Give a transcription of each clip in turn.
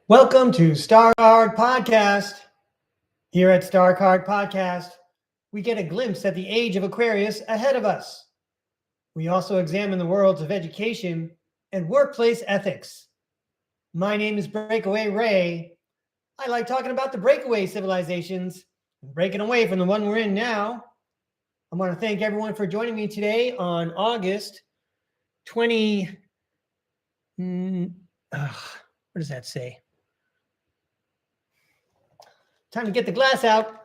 Welcome to STARCARD Podcast. Here at STARCARD Podcast, we get a glimpse at the age of Aquarius ahead of us. We also examine the worlds of education and workplace ethics. My name is Breakaway Ray. I like talking about the breakaway civilizations and breaking away from the one we're in now. I want to thank everyone for joining me today on August 20. What does that say? Time to get the glass out.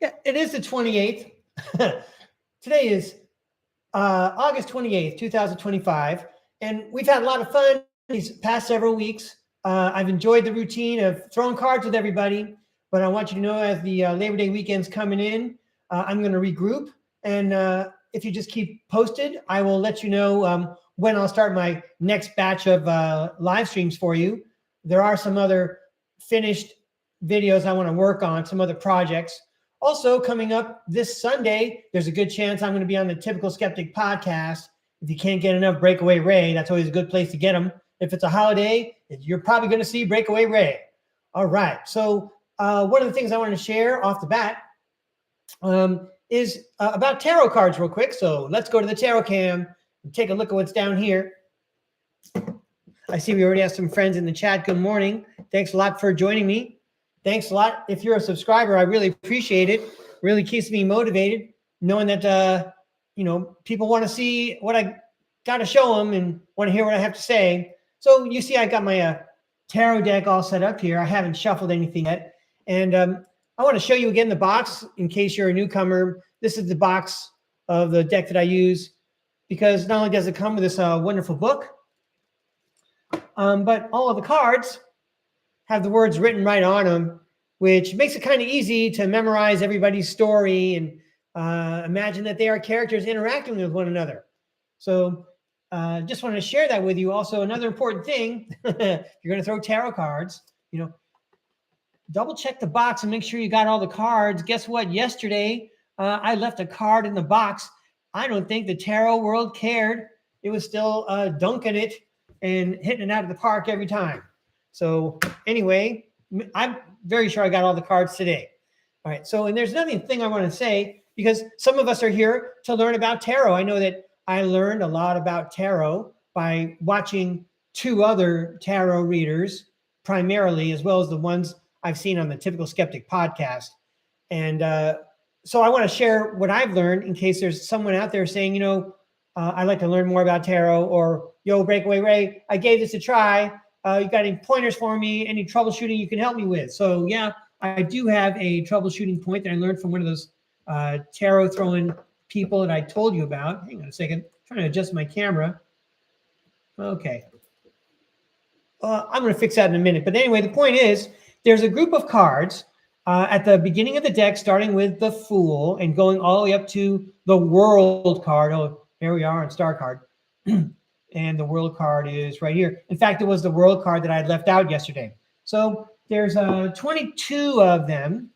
Yeah, it is the 28th. Today is August 28th, 2025. And we've had a lot of fun these past several weeks. I've enjoyed the routine of throwing cards with everybody. But I want you to know as the Labor Day weekend's coming in, I'm going to regroup. And if you just keep posted, I will let you know when I'll start my next batch of live streams for you. There are some other finished videos I want to work on, some other projects. Also coming up this Sunday, there's a good chance I'm going to be on the Typical Skeptic podcast. If you can't get enough Breakaway Ray, that's always a good place to get them. If it's a holiday, you're probably going to see Breakaway Ray. All right. So one of the things I want to share off the bat is about tarot cards real quick. So let's go to the tarot cam and take a look at what's down here. I see we already have some friends in the chat. Good morning. Thanks a lot for joining me. Thanks a lot. If you're a subscriber, I really appreciate it. Really keeps me motivated, knowing that, people want to see what I got to show them and want to hear what I have to say. So you see, I got my tarot deck all set up here. I haven't shuffled anything yet. And I want to show you again the box in case you're a newcomer. This is the box of the deck that I use because not only does it come with this wonderful book, but all of the cards have the words written right on them, which makes it kind of easy to memorize everybody's story and imagine that they are characters interacting with one another. So just wanted to share that with you. Also, another important thing, if you're going to throw tarot cards, double check the box and make sure you got all the cards. Guess what? Yesterday, I left a card in the box. I don't think the tarot world cared. It was still dunking it and hitting it out of the park every time. So anyway, I'm very sure I got all the cards today. All right. So, and there's another thing I want to say, because some of us are here to learn about tarot. I know that I learned a lot about tarot by watching two other tarot readers primarily, as well as the ones I've seen on the Typical Skeptic podcast. And so I want to share what I've learned in case there's someone out there saying, I'd like to learn more about tarot, or, yo, Breakaway Ray, I gave this a try. You got any pointers for me? Any troubleshooting you can help me with? So yeah, I do have a troubleshooting point that I learned from one of those tarot throwing people that I told you about. Hang on a second, I'm trying to adjust my camera. Okay. I'm going to fix that in a minute. But anyway, the point is there's a group of cards at the beginning of the deck, starting with the Fool and going all the way up to the World card. Oh, here we are on STARCARD. And the World card is right here. In fact, it was the World card that I had left out yesterday. So there's 22 of them,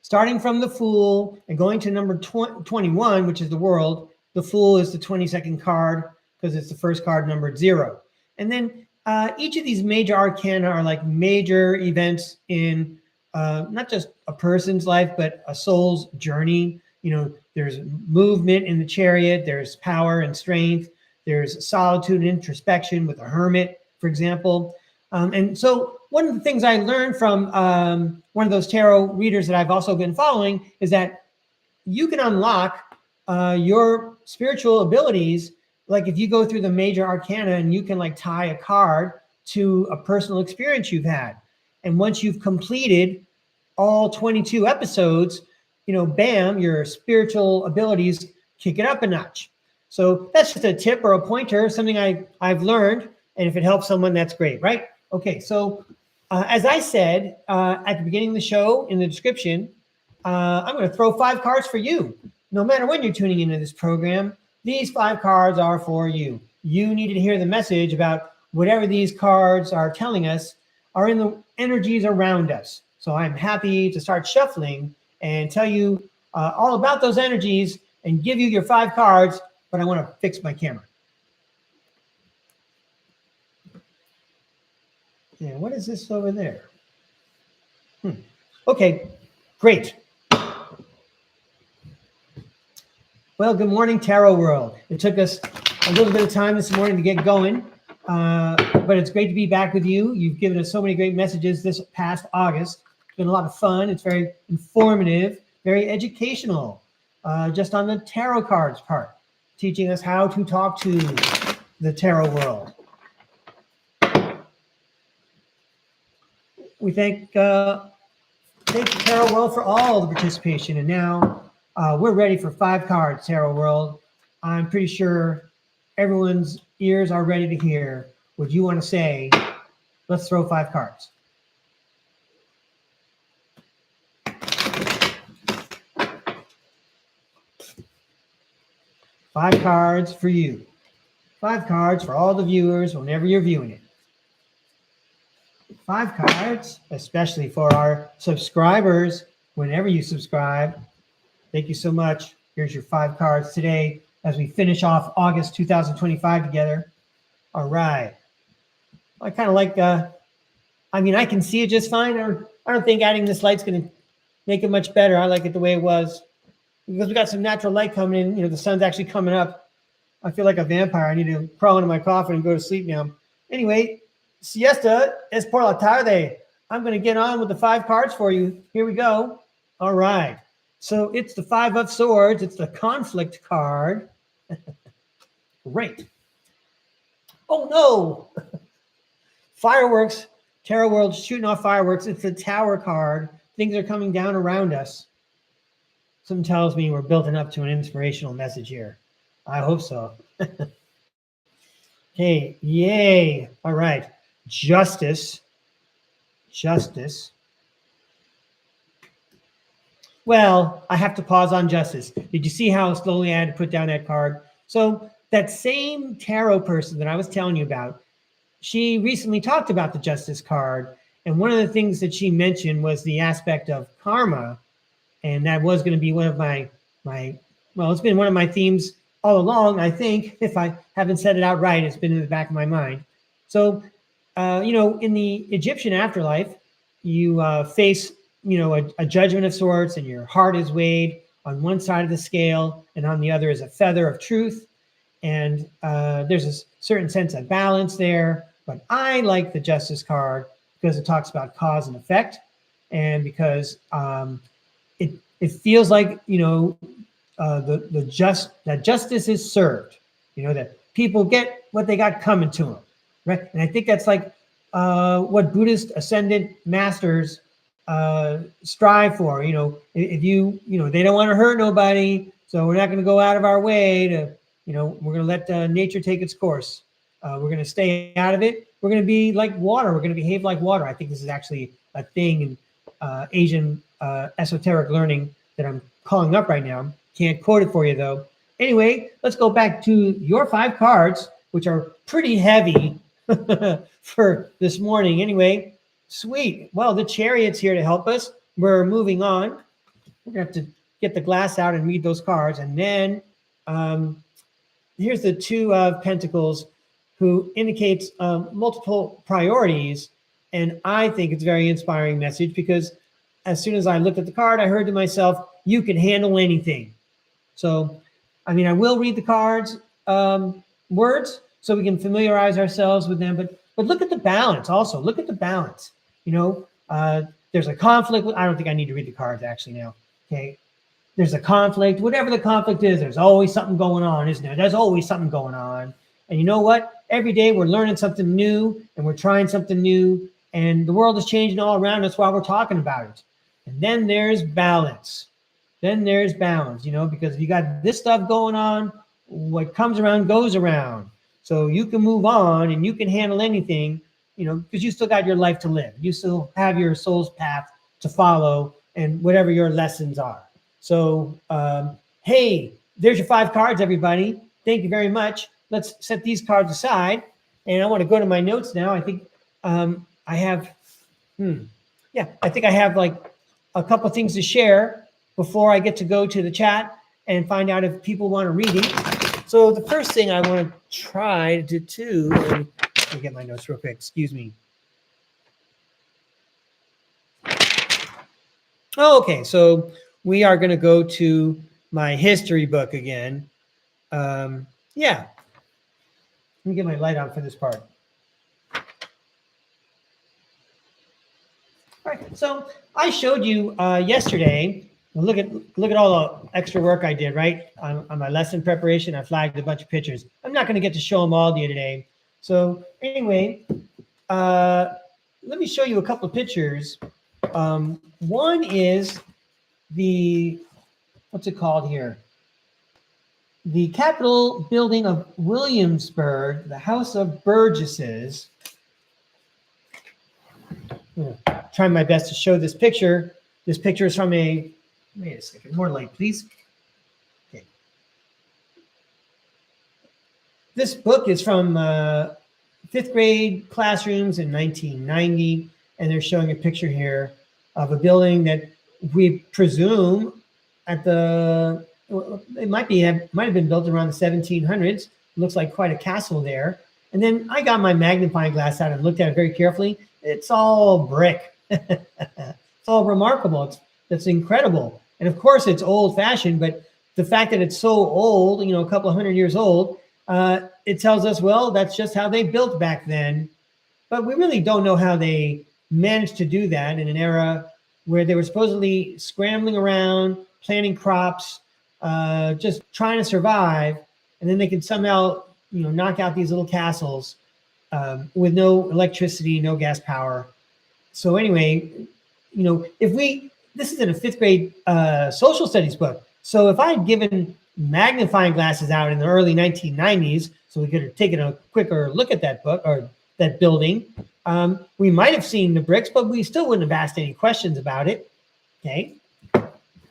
starting from the Fool and going to number 21, which is the World. The Fool is the 22nd card because it's the first card numbered 0. And then each of these major arcana are like major events in not just a person's life, but a soul's journey. There's movement in the Chariot. There's power and strength. There's solitude and introspection with a hermit, for example. And so one of the things I learned from one of those tarot readers that I've also been following is that you can unlock your spiritual abilities. Like if you go through the major arcana and you can like tie a card to a personal experience you've had. And once you've completed all 22 episodes, bam, your spiritual abilities kick it up a notch. So that's just a tip or a pointer, something I've learned. And if it helps someone, that's great, right? Okay, so as I said at the beginning of the show in the description, I'm going to throw 5 cards for you. No matter when you're tuning into this program, these 5 cards are for you. You need to hear the message about whatever these cards are telling us are in the energies around us. So I'm happy to start shuffling and tell you all about those energies and give you your 5 cards, but I want to fix my camera. And what is this over there? Okay, great. Well, good morning, Tarot World. It took us a little bit of time this morning to get going, but it's great to be back with you. You've given us so many great messages this past August. It's been a lot of fun. It's very informative, very educational, just on the tarot cards part, teaching us how to talk to the tarot world. We thank the tarot world for all the participation, and now we're ready for 5 cards, tarot world. I'm pretty sure everyone's ears are ready to hear what you want to say. Let's throw 5 cards. Five cards for you. 5 cards for all the viewers whenever you're viewing it. 5 cards, especially for our subscribers whenever you subscribe. Thank you so much. Here's your 5 cards today as we finish off August 2025 together. All right. I kind of like, I mean, I can see it just fine. I don't think adding this light's going to make it much better. I like it the way it was. Because we got some natural light coming in. You know, the sun's actually coming up. I feel like a vampire. I need to crawl into my coffin and go to sleep now. Anyway, siesta es por la tarde. I'm going to get on with the 5 cards for you. Here we go. All right. So it's the 5 of Swords. It's the conflict card. Great. Oh, no. Fireworks. Tarot world shooting off fireworks. It's the Tower card. Things are coming down around us. Something tells me we're building up to an inspirational message here. I hope so. Okay, yay. All right. Justice. Justice. Well, I have to pause on justice. Did you see how slowly I had to put down that card? So that same tarot person that I was telling you about, she recently talked about the justice card. And one of the things that she mentioned was the aspect of karma. And that was going to be one of my well, it's been one of my themes all along, I think. If I haven't said it outright, it's been in the back of my mind. So, you know, in the Egyptian afterlife, you face, you know, a judgment of sorts, and your heart is weighed on one side of the scale, and on the other is a feather of truth. And there's a certain sense of balance there. But I like the justice card because it talks about cause and effect, and because it feels like, you know, that justice is served, you know, that people get what they got coming to them, right? And I think that's like what Buddhist ascendant masters strive for. You know, if you know, they don't want to hurt nobody, so we're not going to go out of our way to, you know, we're going to let nature take its course. We're going to stay out of it. We're going to be like water. We're going to behave like water. I think this is actually a thing in Asian esoteric learning that I'm calling up right now. Can't quote it for you though. Anyway, let's go back to your 5 cards, which are pretty heavy for this morning. Anyway, sweet. Well, the Chariot's here to help us. We're moving on. We're gonna have to get the glass out and read those cards. And then here's the 2 of Pentacles, who indicates multiple priorities. And I think it's a very inspiring message, because as soon as I looked at the card, I heard to myself, you can handle anything. So, I mean, I will read the cards, words, so we can familiarize ourselves with them. But look at the balance also. Look at the balance. You know, there's a conflict. I don't think I need to read the cards actually now. Okay. There's a conflict. Whatever the conflict is, there's always something going on, isn't there? There's always something going on. And you know what? Every day we're learning something new, and we're trying something new. And the world is changing all around us while we're talking about it. And then there's balance. Then there's balance, you know, because if you got this stuff going on, what comes around goes around. So you can move on and you can handle anything, you know, because you still got your life to live. You still have your soul's path to follow, and whatever your lessons are. So, hey, there's your 5 cards, everybody. Thank you very much. Let's set these cards aside. And I want to go to my notes now. I think I have, I think I have like a couple things to share before I get to go to the chat and find out if people want to read it. So the first thing I want to try to do, let me get my notes real quick, excuse me. Oh, okay. So we are going to go to my history book again. Yeah. Let me get my light on for this part. All right. So I showed you yesterday. Look at all the extra work I did, right? On my lesson preparation, I flagged a bunch of pictures. I'm not going to get to show them all to you today. So anyway, let me show you a couple of pictures. One is the, what's it called here? The Capitol building of Williamsburg, the House of Burgesses. I'm trying my best to show this picture. This picture is from a, wait a second, more light, please. Okay. This book is from 5th grade classrooms in 1990, and they're showing a picture here of a building that we presume at the, it might have been built around the 1700s. Looks like quite a castle there. And then I got my magnifying glass out and looked at it very carefully. It's all brick. It's all remarkable. It's incredible. And of course, it's old-fashioned, but the fact that it's so old, a couple of hundred years old, it tells us, well, that's just how they built back then. But we really don't know how they managed to do that in an era where they were supposedly scrambling around, planting crops, just trying to survive. And then they could somehow, knock out these little castles with no electricity, no gas power. So anyway, this is in a 5th grade social studies book. So if I had given magnifying glasses out in the early 1990s, so we could have taken a quicker look at that book or that building, we might have seen the bricks, but we still wouldn't have asked any questions about it. Okay.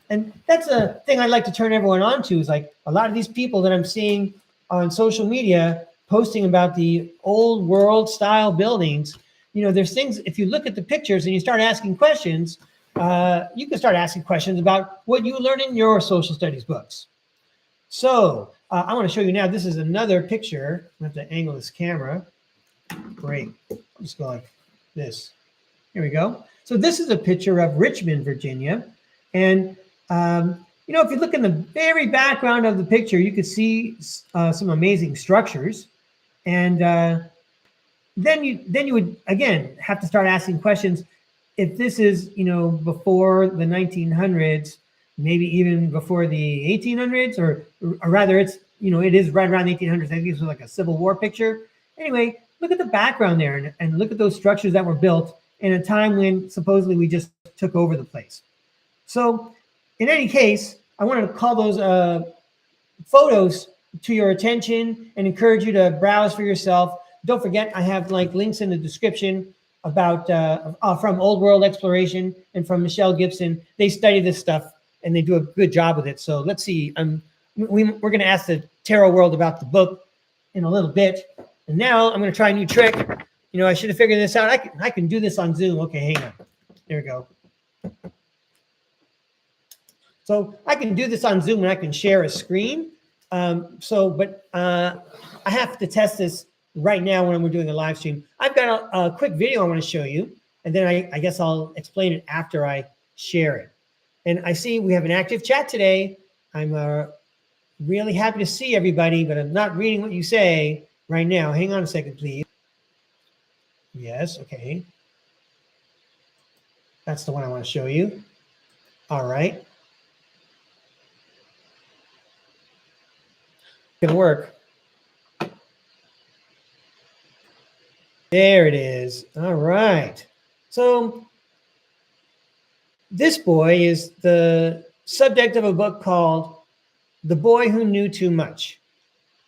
And that's a thing I'd like to turn everyone on to, is like a lot of these people that I'm seeing on social media posting about the old world style buildings. There's things, if you look at the pictures and you start asking questions, you can start asking questions about what you learn in your social studies books. So I want to show you now, this is another picture. I have to angle this camera. Great. I'll just go like this. Here we go. So this is a picture of Richmond, Virginia. And, if you look in the very background of the picture, you could see some amazing structures. And then you would, again, have to start asking questions. If this is, before the 1900s, maybe even before the 1800s, or rather it's, it is right around the 1800s. I think this was like a Civil War picture. Anyway, look at the background there and look at those structures that were built in a time when supposedly we just took over the place. So in any case, I want to call those photos to your attention and encourage you to browse for yourself. Don't forget, I have links in the description about from Old World Exploration and from Michelle Gibson. They study this stuff and they do a good job with it. So let's see. We're going to ask the tarot world about the book in a little bit. And now I'm going to try a new trick. I should have figured this out. I can do this on Zoom. Okay, hang on. There we go. So I can do this on Zoom and I can share a screen. But I have to test this right now when we're doing a live stream. I've got a quick video I want to show you, and then I guess I'll explain it after I share it. And I see we have an active chat today. I'm really happy to see everybody, but I'm not reading what you say right now. Hang on a second, please. Yes, okay. That's the one I want to show you. All right. Gonna work. There it is. All right. So this boy is the subject of a book called The Boy Who Knew Too Much.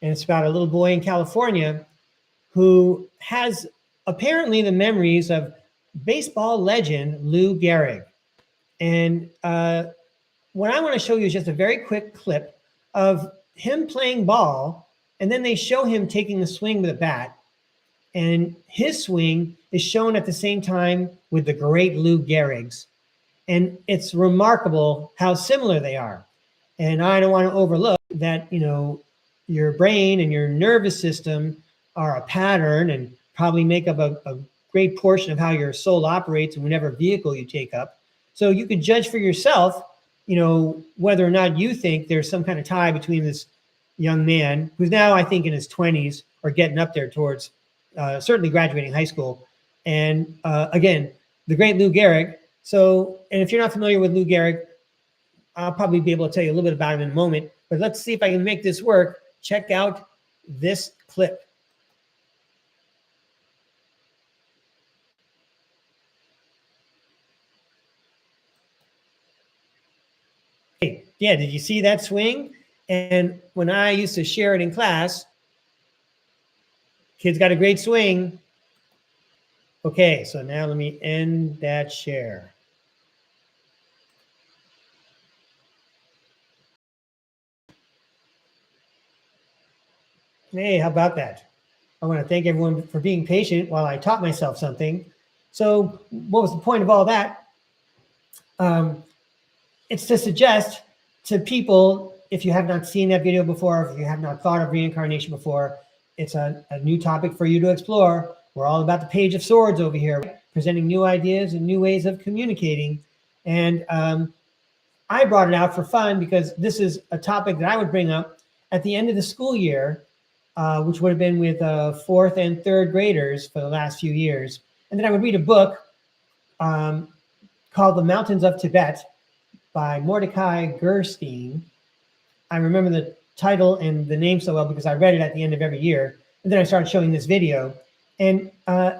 And it's about a little boy in California who has apparently the memories of baseball legend Lou Gehrig. And what I want to show you is just a very quick clip of him playing ball, and then they show him taking a swing with a bat. And his swing is shown at the same time with the great Lou Gehrig's. And it's remarkable how similar they are. And I don't want to overlook that, your brain and your nervous system are a pattern and probably make up a great portion of how your soul operates in whatever vehicle you take up. So you could judge for yourself, whether or not you think there's some kind of tie between this young man, who's now, I think, in his 20s or getting up there towards certainly graduating high school. And again, the great Lou Gehrig. So, and if you're not familiar with Lou Gehrig, I'll probably be able to tell you a little bit about him in a moment, but let's see if I can make this work. Check out this clip. Hey, yeah, did you see that swing? And when I used to share it in class, kids got a great swing. Okay, so now let me end that share. Hey, how about that? I want to thank everyone for being patient while I taught myself something. So what was the point of all that? It's to suggest to people, if you have not seen that video before, if you have not thought of reincarnation before, it's a new topic for you to explore. We're all about the Page of Swords over here, presenting new ideas and new ways of communicating. And I brought it out for fun because this is a topic that I would bring up at the end of the school year, which would have been with fourth and third graders for the last few years. And then I would read a book called The Mountains of Tibet by Mordecai Gerstein. I remember the title and the name so well because I read it at the end of every year. And then I started showing this video. And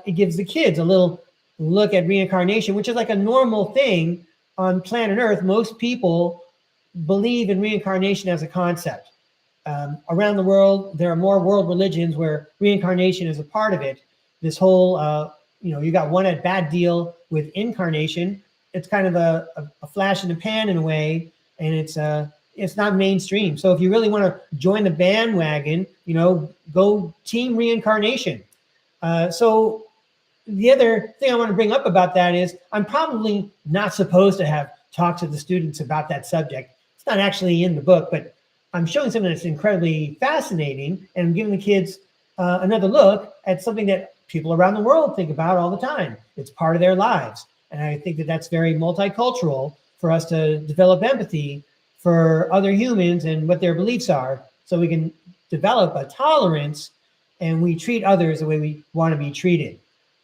it gives the kids a little look at reincarnation, which is like a normal thing on planet Earth. Most people believe in reincarnation as a concept. Around the world, there are more world religions where reincarnation is a part of it. This whole, you got one at bad deal with incarnation. It's kind of a flash in the pan in a way, and it's not mainstream. So if you really want to join the bandwagon, go team reincarnation. So the other thing I want to bring up about that is I'm probably not supposed to have talked to the students about that subject. It's not actually in the book, but I'm showing something that's incredibly fascinating and giving the kids another look at something that people around the world think about all the time. It's part of their lives. And I think that that's very multicultural for us to develop empathy for other humans and what their beliefs are, so we can develop a tolerance and we treat others the way we want to be treated.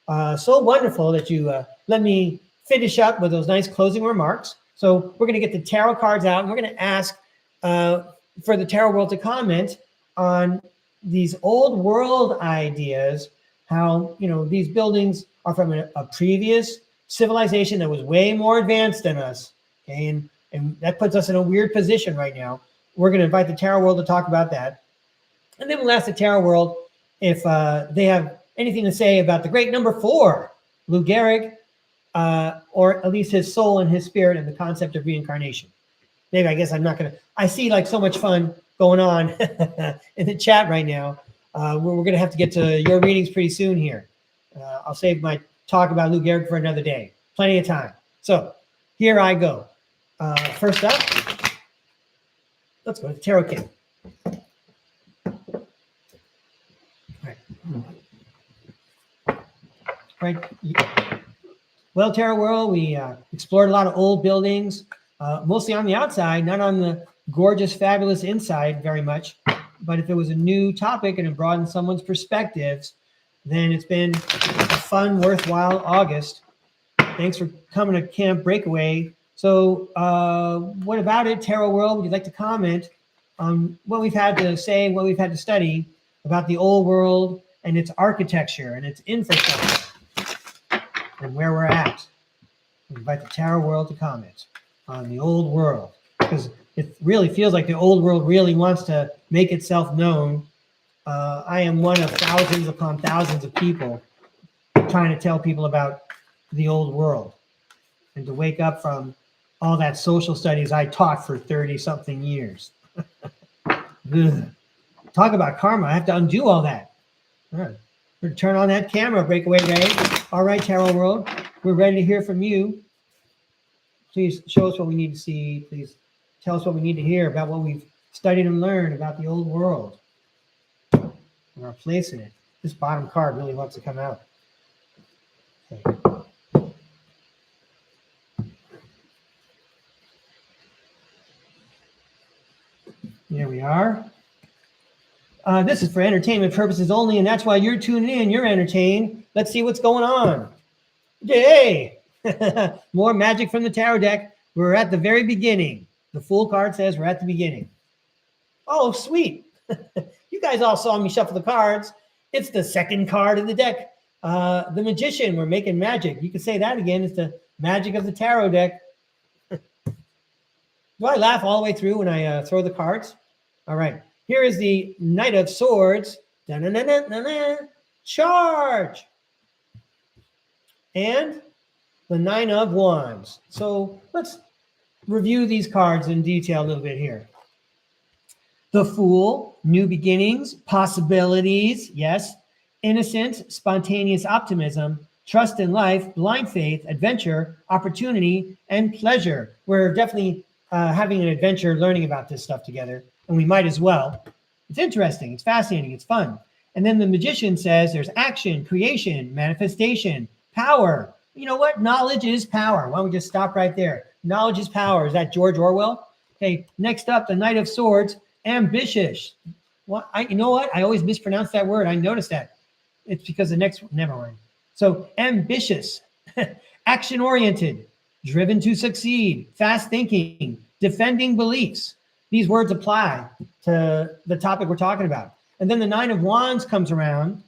So wonderful that you let me finish up with those nice closing remarks. So we're going to get the tarot cards out and we're going to ask for the tarot world to comment on these old world ideas, how, these buildings are from a previous civilization that was way more advanced than us. Okay? And that puts us in a weird position right now. We're going to invite the tarot world to talk about that. And then we'll ask the tarot world if they have anything to say about the great number 4, Lou Gehrig, or at least his soul and his spirit and the concept of reincarnation. Maybe, I guess I'm not going to, I see like so much fun going on in the chat right now. We're going to have to get to your readings pretty soon here. I'll save my talk about Lou Gehrig for another day. Plenty of time. So here I go. First up, let's go to the tarot kit. Right. Well, Tarot World, we explored a lot of old buildings, mostly on the outside, not on the gorgeous, fabulous inside very much. But if it was a new topic and it broadened someone's perspectives, then it's been a fun, worthwhile August. Thanks for coming to Camp Breakaway. So what about it, Tarot World? Would you like to comment on what we've had to say, what we've had to study about the old world and its architecture and its infrastructure and where we're at? We invite the Tarot World to comment on the old world, because it really feels like the old world really wants to make itself known. I am one of thousands upon thousands of people trying to tell people about the old world and to wake up from all that social studies I taught for 30-something years. Talk about karma. I have to undo all that. All right. We're going to turn on that camera, Breakaway Ray. All right, Tarot World, we're ready to hear from you. Please show us what we need to see. Please tell us what we need to hear about what we've studied and learned about the old world and our place in it. This bottom card really wants to come out. Okay. Here we are. This is for entertainment purposes only, and that's why you're tuning in. You're entertained. Let's see what's going on. Yay! More magic from the tarot deck. We're at the very beginning. The Fool card says we're at the beginning. Oh, sweet. You guys all saw me shuffle the cards. It's the second card in the deck. The Magician. We're making magic. You can say that again. It's the magic of the tarot deck. Do I laugh all the way through when I throw the cards? All right. Here is the Knight of Swords. Da-na-na-na-na-na. Charge. And the Nine of Wands. So let's review these cards in detail a little bit here. The Fool, new beginnings, possibilities, yes. Innocence, spontaneous optimism, trust in life, blind faith, adventure, opportunity, and pleasure. We're definitely having an adventure learning about this stuff together, and we might as well. It's interesting, it's fascinating, it's fun. And then the Magician says there's action, creation, manifestation, power. You know what? Knowledge is power. Why don't we just stop right there? Knowledge is power. Is that George Orwell? Okay, next up, the Knight of Swords, ambitious. Well, you know what? I always mispronounce that word. I noticed that. It's because the next, never mind. So ambitious, action-oriented, driven to succeed, fast thinking, defending beliefs. These words apply to the topic we're talking about. And then the Nine of Wands comes around.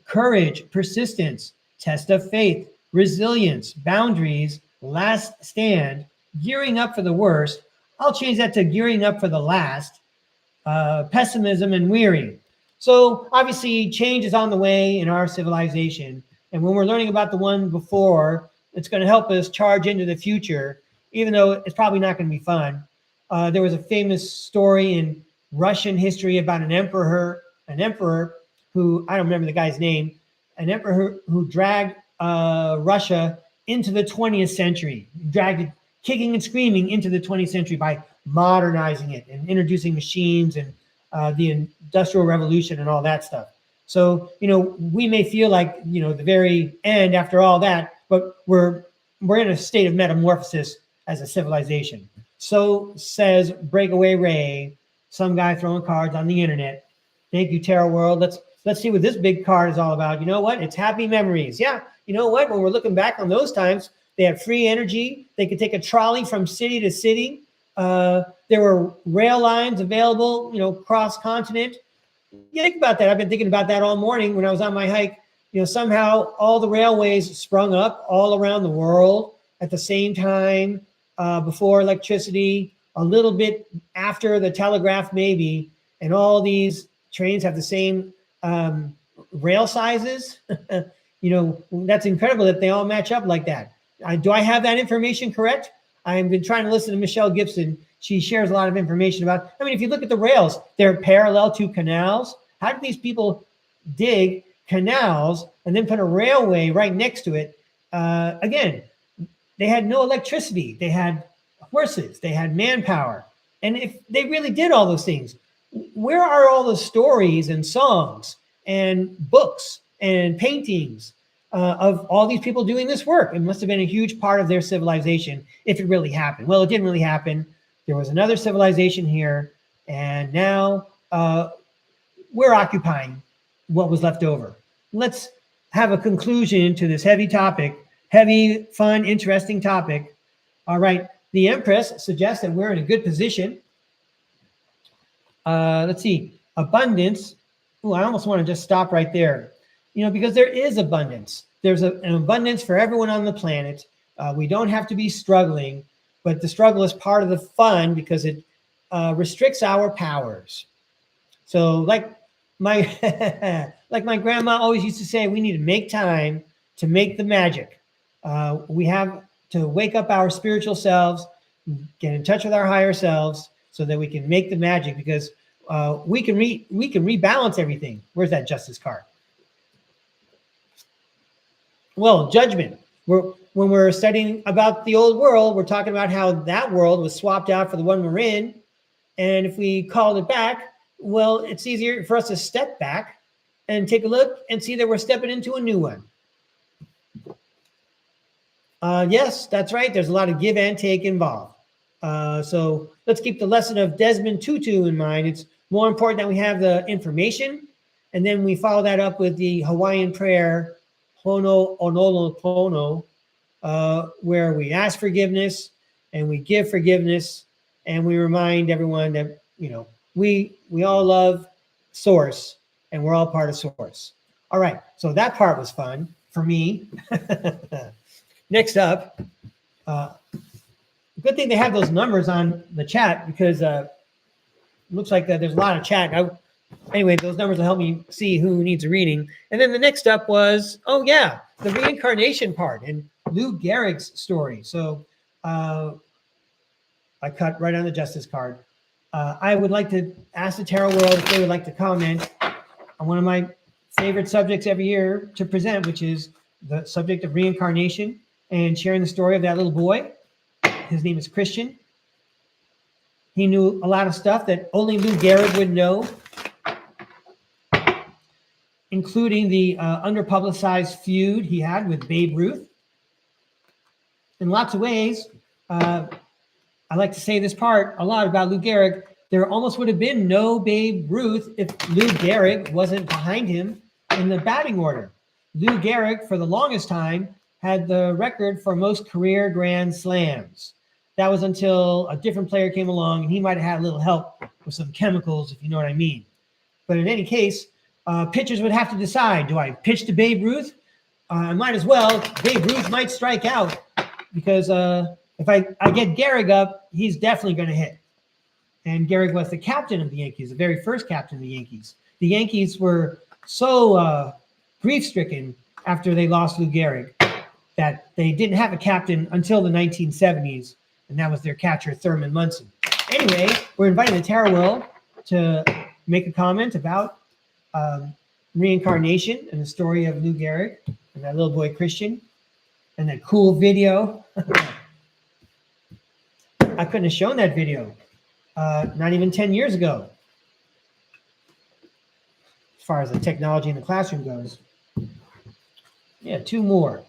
Courage, persistence, test of faith, resilience, boundaries, last stand, gearing up for the worst. I'll change that to gearing up for the last. Pessimism and weary. So obviously change is on the way in our civilization. And when we're learning about the one before, it's going to help us charge into the future, even though it's probably not going to be fun. There was a famous story in Russian history about an emperor who, I don't remember the guy's name, an emperor who dragged Russia into the 20th century, dragged it kicking and screaming into the 20th century by modernizing it and introducing machines and the Industrial Revolution and all that stuff. So, you know, we may feel like, you know, the very end after all that, but we're in a state of metamorphosis as a civilization. So says Breakaway Ray, some guy throwing cards on the internet. Thank you, Tarot World. Let's see what this big card is all about. You know what? It's happy memories. Yeah. You know what? When we're looking back on those times, they had free energy. They could take a trolley from city to city. There were rail lines available, you know, cross continent. You think about that. I've been thinking about that all morning when I was on my hike. You know, somehow all the railways sprung up all around the world at the same time, before electricity, a little bit after the telegraph maybe, and all these trains have the same rail sizes. You know, that's incredible that they all match up like that. Do I have that information correct? I've been trying to listen to Michelle Gibson. She shares a lot of information about, I mean, if you look at the rails, they're parallel to canals. How did these people dig canals and then put a railway right next to it? Again, they had no electricity. They had horses. They had manpower. And if they really did all those things, where are all the stories and songs and books and paintings of all these people doing this work? It must have been a huge part of their civilization if it really happened. Well, it didn't really happen. There was another civilization here, and now we're occupying what was left over. Let's have a conclusion to this heavy topic, heavy, fun, interesting topic. All right, the Empress suggests that we're in a good position. Let's see, abundance. Oh, I almost want to just stop right there. You know, because there is abundance. There's an abundance for everyone on the planet. We don't have to be struggling, but the struggle is part of the fun because it restricts our powers. So like my like my grandma always used to say, we need to make time to make the magic. We have to wake up our spiritual selves, get in touch with our higher selves so that we can make the magic, because we can rebalance everything. Where's that Justice card? Well, judgment. When we're studying about the old world, we're talking about how that world was swapped out for the one we're in. And if we called it back, well, it's easier for us to step back and take a look and see that we're stepping into a new one. Yes, that's right. There's a lot of give and take involved. So let's keep the lesson of Desmond Tutu in mind. It's more important that we have the information, and then we follow that up with the Hawaiian prayer, Hono Onolo Pono, where we ask forgiveness and we give forgiveness, and we remind everyone that, you know, we all love Source, and we're all part of Source. All right, so that part was fun for me. Next up, good thing they have those numbers on the chat, because it looks like that there's a lot of chat. Anyway, those numbers will help me see who needs a reading. And then the next up was, oh yeah, the reincarnation part and Lou Gehrig's story. So I cut right on the justice card. I would like to ask the Tarot World if they would like to comment on one of my favorite subjects every year to present, which is the subject of reincarnation and sharing the story of that little boy. His name is Christian. He knew a lot of stuff that only Lou Gehrig would know, including the underpublicized feud he had with Babe Ruth. In lots of ways, I like to say this part a lot about Lou Gehrig. There almost would have been no Babe Ruth if Lou Gehrig wasn't behind him in the batting order. Lou Gehrig, for the longest time, had the record for most career grand slams. That was until a different player came along, and he might have had a little help with some chemicals, if you know what I mean. But in any case, pitchers would have to decide, do I pitch to Babe Ruth? I might as well. Babe Ruth might strike out, because if I get Gehrig up, he's definitely going to hit. And Gehrig was the captain of the Yankees, the very first captain of the Yankees. The Yankees were so grief-stricken after they lost Lou Gehrig that they didn't have a captain until the 1970s, and that was their catcher, Thurman Munson. Anyway, we're inviting the Tarot World to make a comment about reincarnation and the story of Lou Gehrig and that little boy Christian and that cool video. I couldn't have shown that video not even 10 years ago, as far as the technology in the classroom goes. Yeah, 2 more.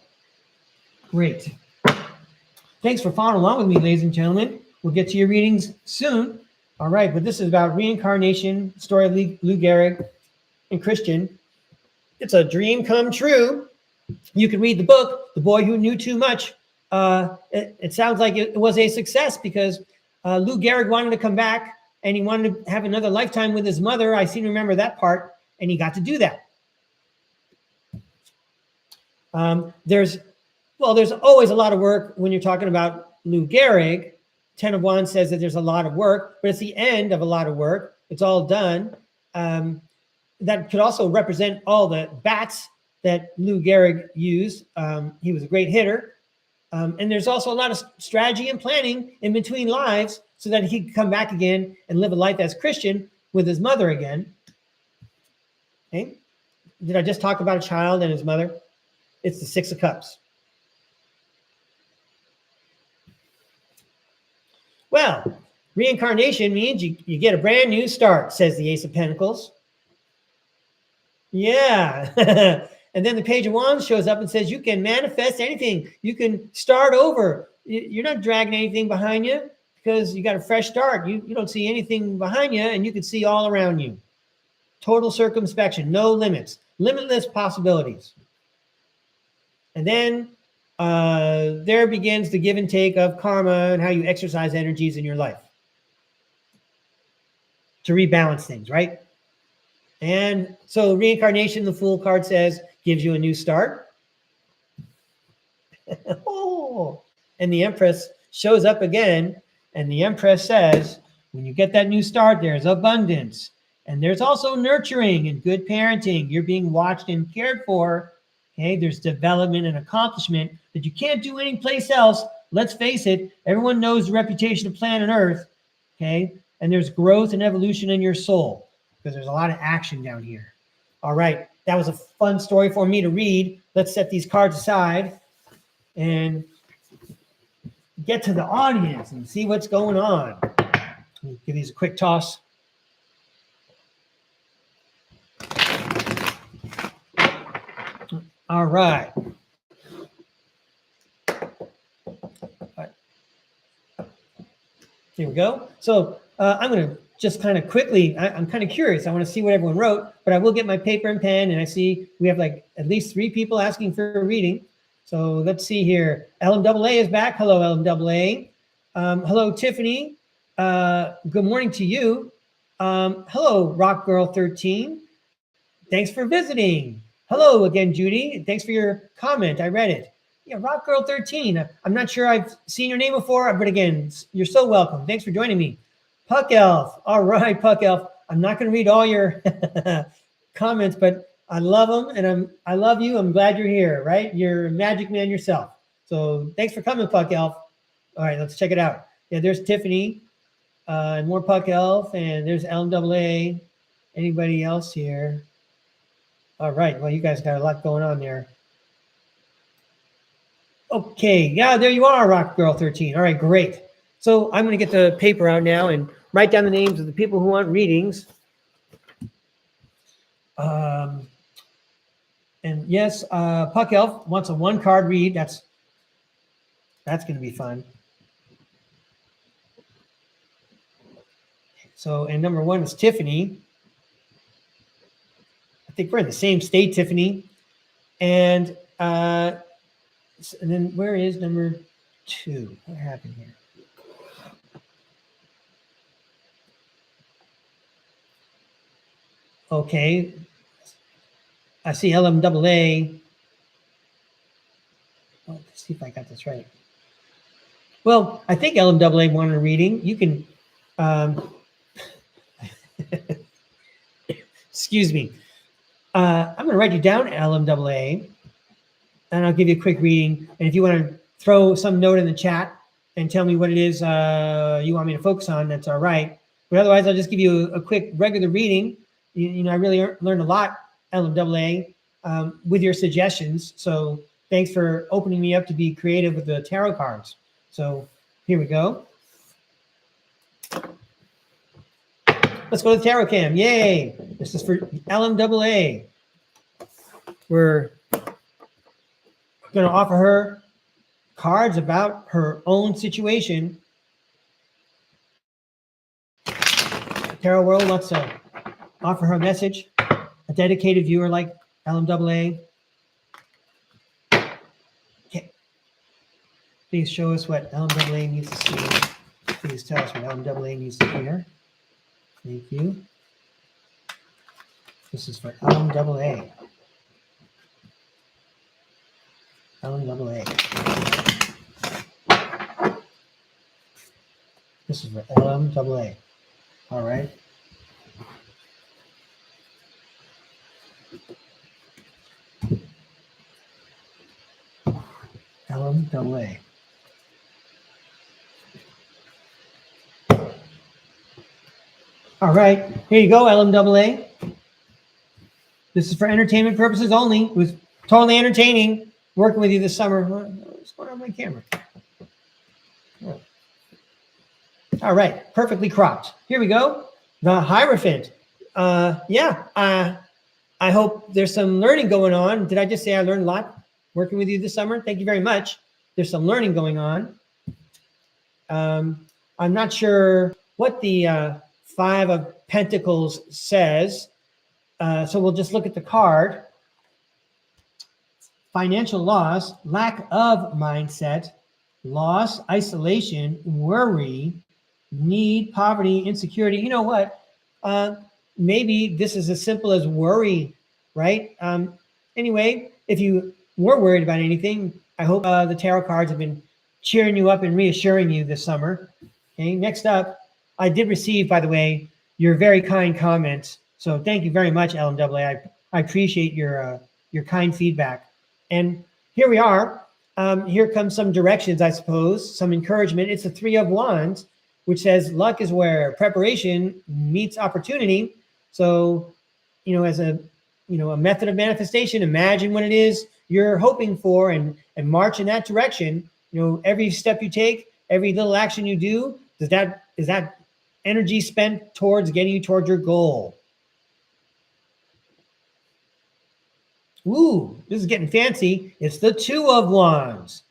Great. Thanks for following along with me, ladies and gentlemen. We'll get to your readings soon. All right, but this is about reincarnation, story of Lou Gehrig and Christian. It's a dream come true. You can read the book, The Boy Who Knew Too Much. It sounds like it was a success, because Lou Gehrig wanted to come back, and he wanted to have another lifetime with his mother. I seem to remember that part, and he got to do that. There's always a lot of work when you're talking about Lou Gehrig. Ten of Wands says that there's a lot of work, but it's the end of a lot of work. It's all done. That could also represent all the bats that Lou Gehrig used. He was a great hitter. And there's also a lot of strategy and planning in between lives so that he could come back again and live a life as Christian with his mother again. Okay. Did I just talk about a child and his mother? It's the 6 of Cups. Well, reincarnation means you get a brand new start, says the Ace of Pentacles. Yeah. And then the Page of Wands shows up and says you can manifest anything. You can start over. You're not dragging anything behind you, because you got a fresh start. You don't see anything behind you, and you can see all around you. Total circumspection, no limits, limitless possibilities. And then there begins the give and take of karma and how you exercise energies in your life to rebalance things, right? And so reincarnation, the Fool card says, gives you a new start. Oh, and the Empress shows up again, and the Empress says, when you get that new start, there's abundance. And there's also nurturing and good parenting. You're being watched and cared for. Okay, there's development and accomplishment that you can't do anyplace else. Let's face it, everyone knows the reputation of planet Earth. Okay, and there's growth and evolution in your soul, because there's a lot of action down here. All right, that was a fun story for me to read. Let's set these cards aside and get to the audience and see what's going on. Give these a quick toss. All right. Here we go. So I'm going to just kind of quickly, I'm kind of curious. I want to see what everyone wrote, but I will get my paper and pen, and I see we have like at least 3 people asking for a reading. So let's see here. LMAA is back. Hello, LMAA. Hello, Tiffany. Good morning to you. Hello, Rock Girl 13. Thanks for visiting. Hello again, Judy. Thanks for your comment. I read it. Yeah, Rock Girl 13. I'm not sure I've seen your name before, but again, you're so welcome. Thanks for joining me. Puck Elf. All right, Puck Elf. I'm not going to read all your comments, but I love them, and I love you. I'm glad you're here, right? You're a magic man yourself. So thanks for coming, Puck Elf. All right, let's check it out. Yeah, there's Tiffany, and more Puck Elf, and there's LMAA. Anybody else here? All right, well, you guys got a lot going on there. Okay, yeah, there you are, Rock Girl 13. All right, great. So I'm going to get the paper out now and write down the names of the people who want readings. And yes, Puck Elf wants a 1-card read. That's going to be fun. So, and number 1 is Tiffany. I think we're in the same state, Tiffany. And then where is number 2? What happened here? Okay. I see LMAA. Well, let's see if I got this right. Well, I think LMAA wanted a reading. You can, excuse me. I'm going to write you down, LMAA, and I'll give you a quick reading. And if you want to throw some note in the chat and tell me what it is you want me to focus on, that's all right. But otherwise, I'll just give you a quick regular reading. You know, I really learned a lot, LMAA, with your suggestions. So thanks for opening me up to be creative with the tarot cards. So here we go. Let's go to the tarot cam. Yay. This is for LMAA. We're going to offer her cards about her own situation. The tarot world wants to offer her a message. A dedicated viewer like LMAA. Okay. Please show us what LMAA needs to see. Please tell us what LMAA needs to hear. Thank you. This is for LMAA. LMAA. This is for LMAA. All right. LMAA. All right, here you go, LMAA. This is for entertainment purposes only. It was totally entertaining working with you this summer. What's going on with my camera? All right, perfectly cropped. Here we go. The Hierophant. I hope there's some learning going on. Did I just say I learned a lot working with you this summer? Thank you very much. There's some learning going on. I'm not sure what the 5 of Pentacles says. So we'll just look at the card. Financial loss, lack of mindset, loss, isolation, worry, need, poverty, insecurity. You know what? Maybe this is as simple as worry, right? Anyway, if you were worried about anything, I hope the tarot cards have been cheering you up and reassuring you this summer. Okay, next up, I did receive, by the way, your very kind comments. So thank you very much, LMAA. I appreciate your kind feedback. And here we are. Here comes some directions, I suppose, some encouragement. It's the 3 of Wands, which says luck is where preparation meets opportunity. So, you know, as a method of manifestation, imagine what it is you're hoping for and march in that direction. You know, every step you take, every little action you do, is that energy spent towards getting you towards your goal? Ooh, this is getting fancy. It's the 2 of Wands.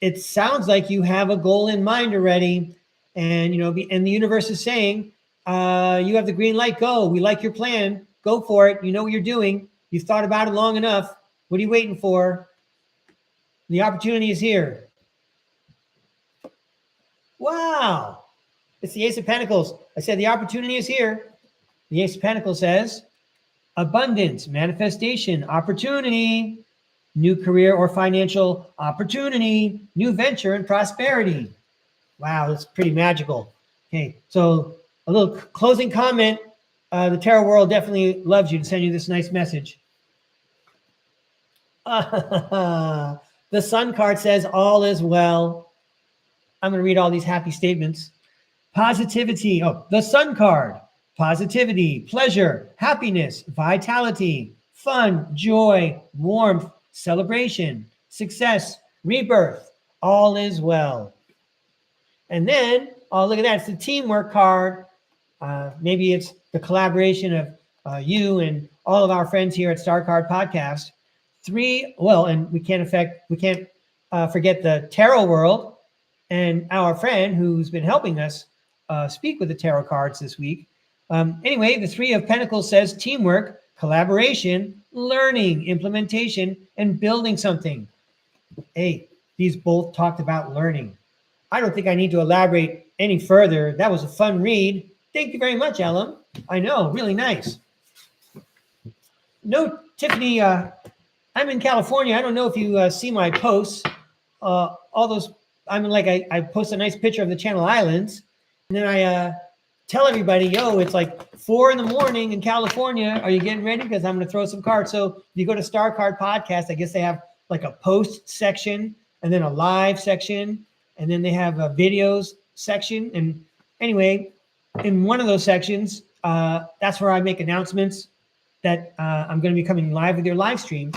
It sounds like you have a goal in mind already, And, and the universe is saying, you have the green light, go. We like your plan. Go for it. You know what you're doing. You've thought about it long enough. What are you waiting for? The opportunity is here. Wow. It's the Ace of Pentacles. I said the opportunity is here. The Ace of Pentacles says abundance, manifestation, opportunity, new career or financial opportunity, new venture and prosperity. Wow, that's pretty magical. Okay, so a little closing comment. The tarot world definitely loves you to send you this nice message. The Sun card says all is well. I'm going to read all these happy statements. Positivity. Oh, the Sun card. Positivity, pleasure, happiness, vitality, fun, joy, warmth, celebration, success, rebirth. All is well. And then, oh, look at that. It's the teamwork card. Maybe it's the collaboration of you and all of our friends here at STARCARD Podcast. And we can't forget the tarot world and our friend who's been helping us speak with the tarot cards this week. Anyway, the Three of Pentacles says teamwork, collaboration, learning, implementation, and building something. Hey, these both talked about learning. I don't think I need to elaborate any further. That was a fun read. Thank you very much, Ellen. I know, really nice. No, Tiffany, I'm in California. I don't know if you see my posts. All those, I post a nice picture of the Channel Islands, and then I tell everybody, yo, it's like 4 a.m. in California. Are you getting ready? Because I'm going to throw some cards. So if you go to STARCARD Podcast, I guess they have like a post section and then a live section. And then they have a videos section. And anyway, in one of those sections, that's where I make announcements that I'm going to be coming live with your live stream.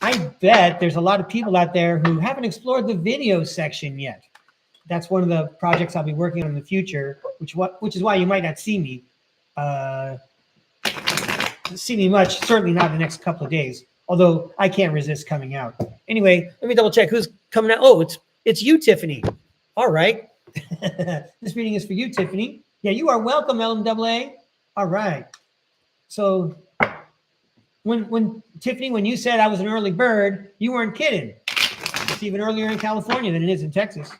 I bet there's a lot of people out there who haven't explored the video section yet. That's one of the projects I'll be working on in the future, which is why you might not see me much, certainly not in the next couple of days, although I can't resist coming out. Anyway, let me double check who's coming out. Oh, it's you, Tiffany. All right. This reading is for you, Tiffany. Yeah, you are welcome, LMAA. All right. So when Tiffany, when you said I was an early bird, you weren't kidding. It's even earlier in California than it is in Texas.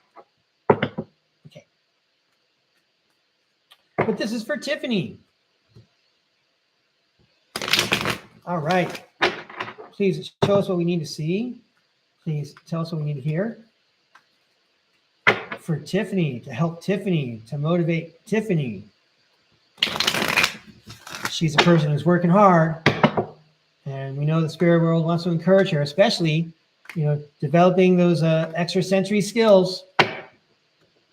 Okay. But this is for Tiffany. All right. Please show us what we need to see. Please tell us what we need to hear. For Tiffany, to help Tiffany, to motivate Tiffany. She's a person who's working hard, and we know the spirit world wants to encourage her, especially, developing those extrasensory skills.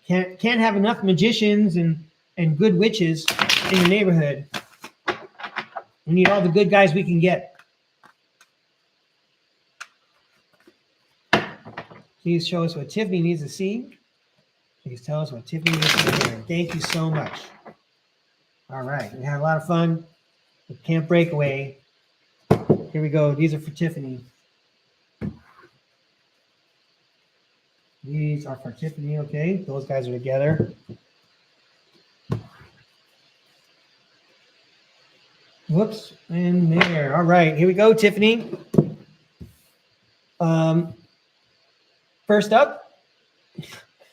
Can't have enough magicians and good witches in your neighborhood. We need all the good guys we can get. Please show us what Tiffany needs to see. Please tell us what Tiffany needs to hear. Thank you so much. All right, we had a lot of fun with Camp Breakaway. Here we go. These are for Tiffany. These are for Tiffany, okay? Those guys are together. Whoops, and there. All right, here we go, Tiffany. First up.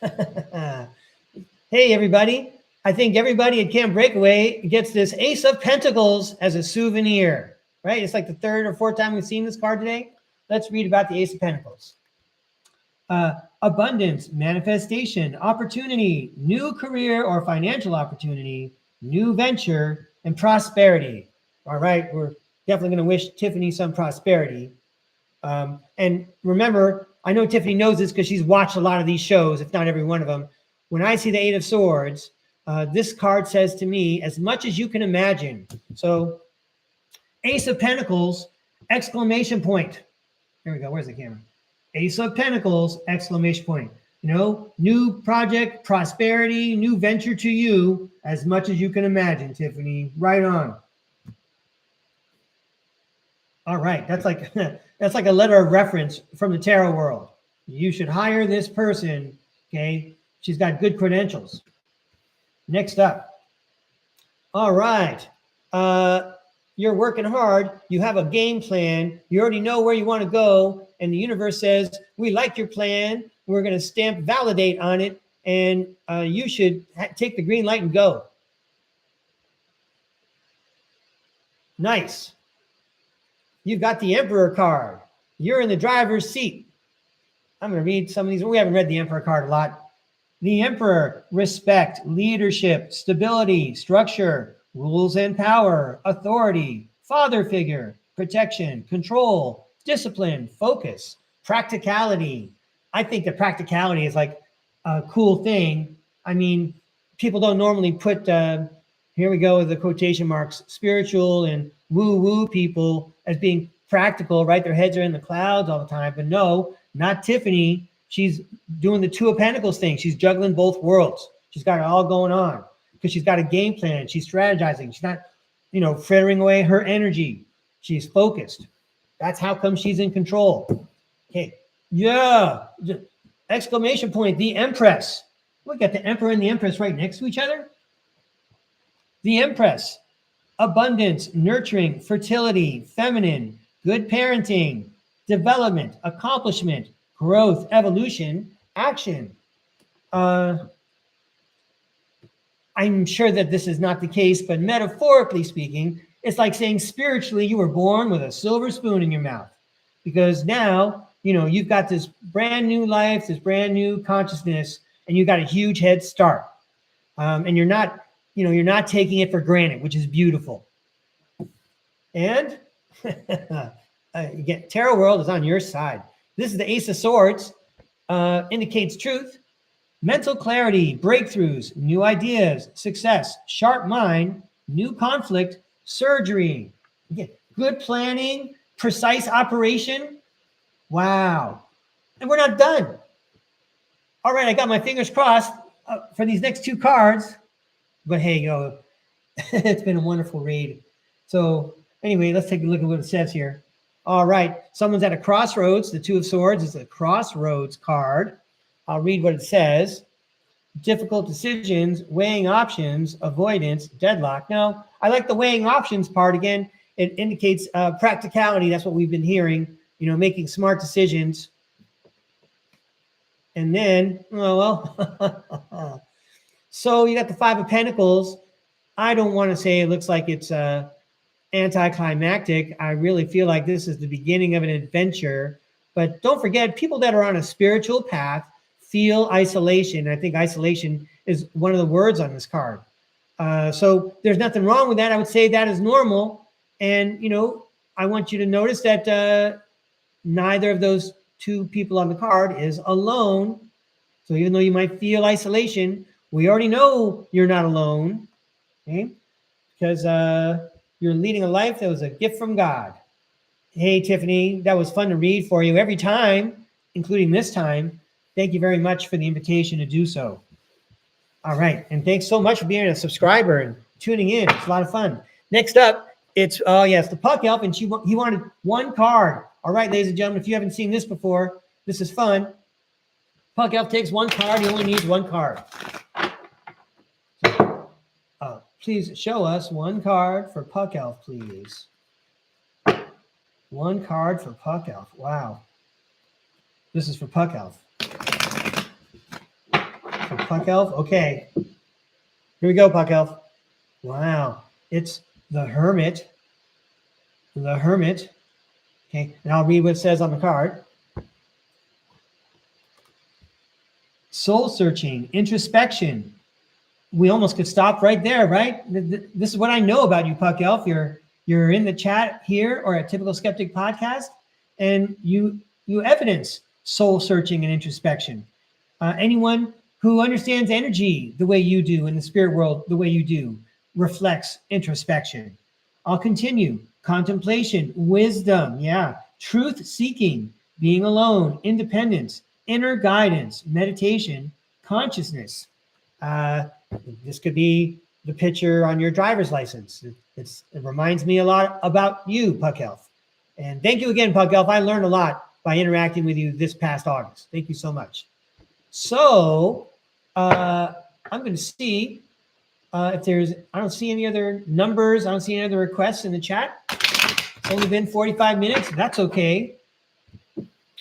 Hey, everybody. I think everybody at Camp Breakaway gets this Ace of Pentacles as a souvenir, right? It's like the third or fourth time we've seen this card today. Let's read about the Ace of Pentacles. Abundance, manifestation, opportunity, new career or financial opportunity, new venture, and prosperity. All right, we're definitely going to wish Tiffany some prosperity. And remember, I know Tiffany knows this because she's watched a lot of these shows, if not every one of them. When I see the Eight of Swords, this card says to me, as much as you can imagine. So, Ace of Pentacles, exclamation point. Here we go. Where's the camera? Ace of Pentacles, exclamation point. New project, prosperity, new venture to you, as much as you can imagine, Tiffany. Right on. All right. That's like a letter of reference from the tarot world. You should hire this person, okay? She's got good credentials. Next up. All right. You're working hard. You have a game plan. You already know where you want to go. And the universe says, we like your plan. We're going to stamp validate on it. And you should take the green light and go. Nice. You've got the Emperor card. You're in the driver's seat. I'm going to read some of these. We haven't read the Emperor card a lot. The Emperor: respect, leadership, stability, structure, rules and power, authority, father figure, protection, control, discipline, focus, practicality. I think that practicality is like a cool thing. I mean, people don't normally put, here we go with the quotation marks, spiritual and woo-woo people as being practical, right? Their heads are in the clouds all the time. But no, not Tiffany. She's doing the Two of Pentacles thing. She's juggling both worlds. She's got it all going on because she's got a game plan. She's strategizing. She's not, frittering away her energy. She's focused. That's how come she's in control. Okay. Yeah. Exclamation point. The Empress. We got the Emperor and the Empress right next to each other. The Empress: abundance, nurturing, fertility, feminine, good parenting, development, accomplishment, growth, evolution, action. I'm sure that this is not the case, but metaphorically speaking, it's like saying spiritually you were born with a silver spoon in your mouth, because now, you've got this brand new life, this brand new consciousness, and you got a huge head start. And you're not taking it for granted, which is beautiful. And again, Tarot World is on your side. This is the Ace of Swords, indicates truth, mental clarity, breakthroughs, new ideas, success, sharp mind, new conflict, surgery. Again, good planning, precise operation. Wow. And we're not done. All right, I got my fingers crossed for these next two cards. But hey, it's been a wonderful read. So anyway, let's take a look at what it says here. All right, someone's at a crossroads. The Two of Swords is a crossroads card. I'll read what it says. Difficult decisions, weighing options, avoidance, deadlock. Now, I like the weighing options part. Again, it indicates practicality. That's what we've been hearing, making smart decisions. And then, so you got the Five of Pentacles. I don't want to say it looks like it's anticlimactic. I really feel like this is the beginning of an adventure. But don't forget, people that are on a spiritual path feel isolation. I think isolation is one of the words on this card. So there's nothing wrong with that. I would say that is normal. And, I want you to notice that neither of those two people on the card is alone. So even though you might feel isolation, we already know you're not alone, okay? Because you're leading a life that was a gift from God. Hey, Tiffany, that was fun to read for you every time, including this time. Thank you very much for the invitation to do so. All right, and thanks so much for being a subscriber and tuning in. It's a lot of fun. Next up, it's the Puck Elf, and he wanted one card. All right, ladies and gentlemen, if you haven't seen this before, this is fun. Puck Elf takes one card. He only needs one card. Please show us one card for Puck Elf, please. One card for Puck Elf. Wow. This is for Puck Elf. For Puck Elf? Okay. Here we go, Puck Elf. Wow. It's the Hermit. The Hermit. Okay. And I'll read what it says on the card. Soul searching, introspection. We almost could stop right there, right? This is what I know about you, Puck Elf. You're in the chat here or at Typical Skeptic Podcast, and you evidence soul searching and introspection. Anyone who understands energy the way you do in the spirit world the way you do reflects introspection. I'll continue. Contemplation, wisdom, truth seeking, being alone, independence, inner guidance, meditation, consciousness. This could be the picture on your driver's license. It reminds me a lot about you, Puck Elf. And thank you again, Puck Elf. I learned a lot by interacting with you this past August. Thank you so much. So I'm going to see if there's, I don't see any other numbers. I don't see any other requests in the chat. It's only been 45 minutes. That's okay.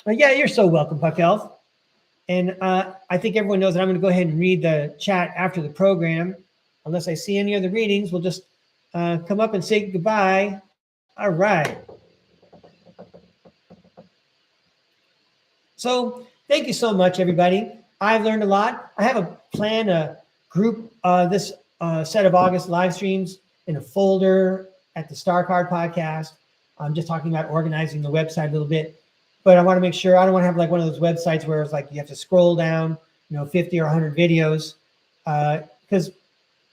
But yeah, you're so welcome, Puck Elf. And I think everyone knows that I'm going to go ahead and read the chat after the program. Unless I see any other readings, we'll just come up and say goodbye. All right. So thank you so much, everybody. I've learned a lot. I have a plan to group this set of August live streams in a folder at the STARCARD podcast. I'm just talking about organizing the website a little bit. But I want to make sure, I don't want to have like one of those websites where it's like you have to scroll down, 50 or 100 videos. Because,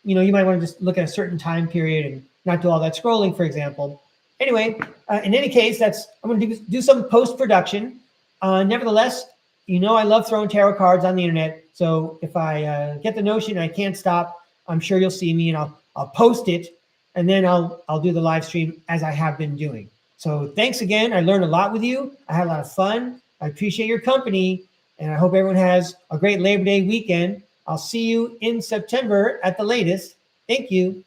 you might want to just look at a certain time period and not do all that scrolling, for example. Anyway, in any case, I'm going to do some post-production. Nevertheless, I love throwing tarot cards on the internet. So if I get the notion I can't stop, I'm sure you'll see me and I'll post it, and then I'll do the live stream as I have been doing. So thanks again. I learned a lot with you. I had a lot of fun. I appreciate your company, and I hope everyone has a great Labor Day weekend. I'll see you in September at the latest. Thank you.